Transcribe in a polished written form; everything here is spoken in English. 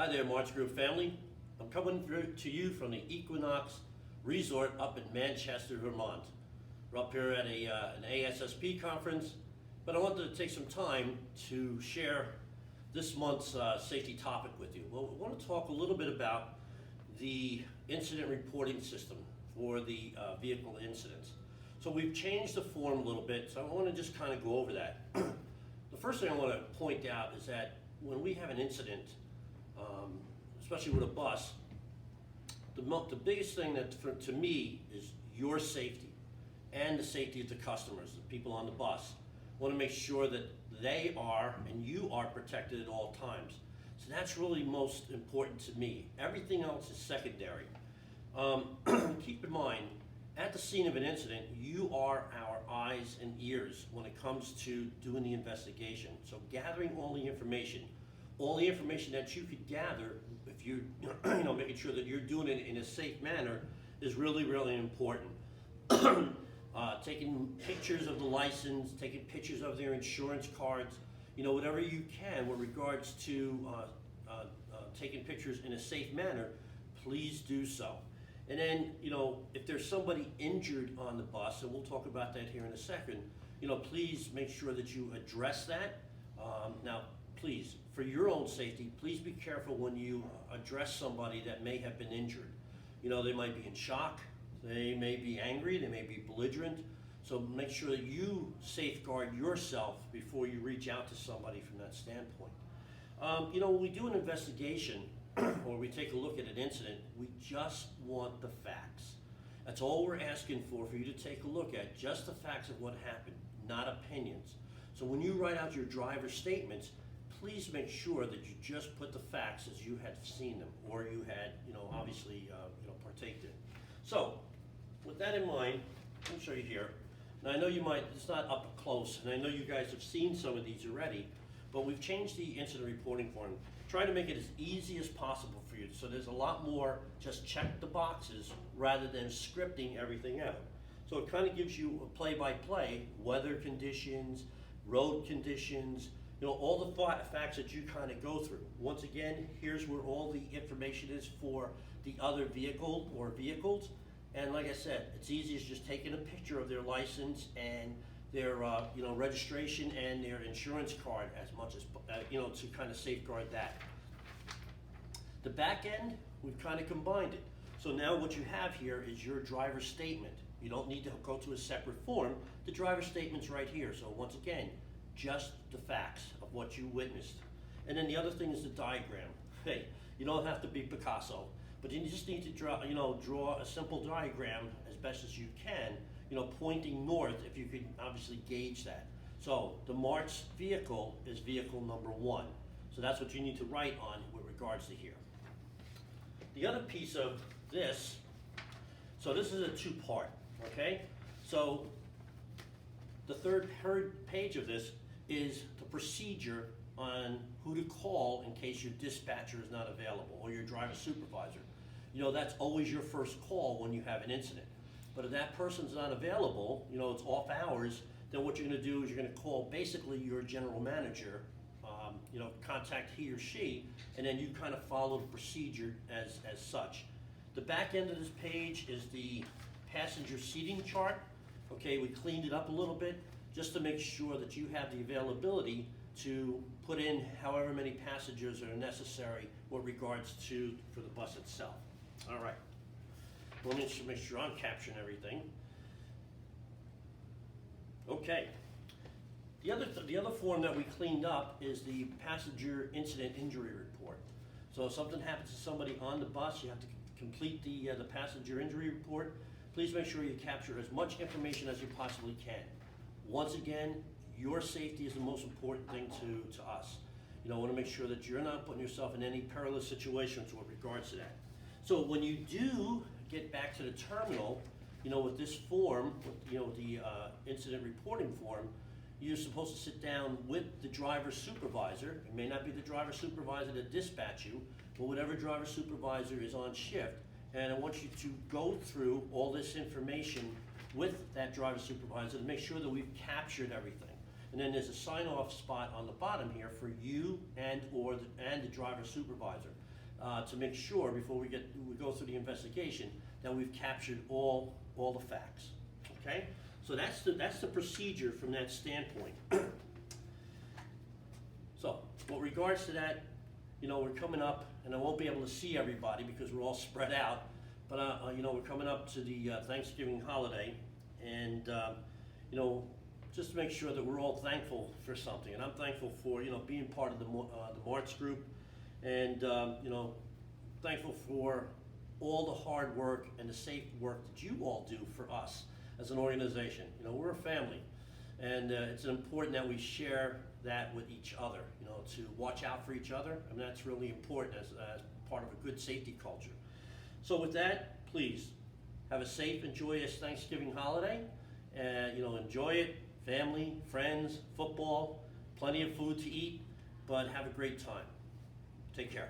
Hi there, Martz Group family. I'm coming to you from the Equinox Resort up in Manchester, Vermont. We're up here at an ASSP conference, but I wanted to take some time to share this month's safety topic with you. Well, I want to talk a little bit about the incident reporting system for the vehicle incidents. So we've changed the form a little bit, so I want to just kind of go over that. The first thing I want to point out is that when we have an incident, especially with a bus, the biggest thing that to me is your safety and the safety of the customers, the people on the bus. Want to make sure that they are and you are protected at all times. So that's really most important to me. Everything else is secondary. Keep in mind, at the scene of an incident, you are our eyes and ears when it comes to doing the investigation. So gathering all the information that you could gather, if you're making sure that you're doing it in a safe manner, is really, really important. Taking pictures of the license, taking pictures of their insurance cards, whatever you can with regards to taking pictures in a safe manner, please do so. And then, if there's somebody injured on the bus, and we'll talk about that here in a second, please make sure that you address that. Now, please, for your own safety, please be careful when you address somebody that may have been injured. They might be in shock, they may be angry, they may be belligerent. So make sure that you safeguard yourself before you reach out to somebody from that standpoint. When we do an investigation or we take a look at an incident, we just want the facts. That's all we're asking for you to take a look at, just the facts of what happened, not opinions. So when you write out your driver's statements, please make sure that you just put the facts as you had seen them or you had, obviously, partaked in. So, with that in mind, let me show you here. Now I know it's not up close, and I know you guys have seen some of these already, but we've changed the incident reporting form, trying to make it as easy as possible for you. So there's a lot more just check the boxes rather than scripting everything out. So it kind of gives you a play-by-play, weather conditions, road conditions, all the facts that you kind of go through. Once again, here's where all the information is for the other vehicle or vehicles. And like I said, it's easy as just taking a picture of their license and their registration and their insurance card, as much as to kind of safeguard that. The back end, we've kind of combined it. So now what you have here is your driver's statement. You don't need to go to a separate form. The driver's statement's right here. So once again, just the facts of what you witnessed. And then the other thing is the diagram. Hey, you don't have to be Picasso, but you just need to draw a simple diagram as best as you can, pointing north if you can obviously gauge that. So the Martz vehicle is vehicle number 1. So that's what you need to write on with regards to here. The other piece of this, so this is a 2-part, okay? So the third page of this is the procedure on who to call in case your dispatcher is not available or your driver supervisor. That's always your first call when you have an incident. But if that person's not available, it's off hours, then what you're going to do is you're going to call basically your general manager, contact he or she, and then you kind of follow the procedure as such. The back end of this page is the passenger seating chart. Okay, we cleaned it up a little bit just to make sure that you have the availability to put in however many passengers are necessary with regards to for the bus itself. All right. Let me just make sure I'm capturing everything. Okay. The other form that we cleaned up is the passenger incident injury report. So if something happens to somebody on the bus, you have to complete the passenger injury report. Please make sure you capture as much information as you possibly can. Once again, your safety is the most important thing to us. I want to make sure that you're not putting yourself in any perilous situations with regards to that. So when you do get back to the terminal, with this form, with the incident reporting form, you're supposed to sit down with the driver supervisor. It may not be the driver supervisor that dispatch you, but whatever driver supervisor is on shift. And I want you to go through all this information with that driver supervisor to make sure that we've captured everything. And then there's a sign-off spot on the bottom here for you and the driver supervisor. to make sure before we go through the investigation that we've captured all the facts. Okay, so that's the procedure from that standpoint. So, with regards to that, we're coming up, and I won't be able to see everybody because we're all spread out. But we're coming up to the Thanksgiving holiday, and just to make sure that we're all thankful for something. And I'm thankful for being part of the Martz group, and thankful for all the hard work and the safe work that you all do for us as an organization. We're a family, and it's important that we share that with each other. To watch out for each other, and that's really important as part of a good safety culture. So with that, please have a safe and joyous Thanksgiving holiday, and enjoy it. Family, friends, football, plenty of food to eat, but have a great time. Take care.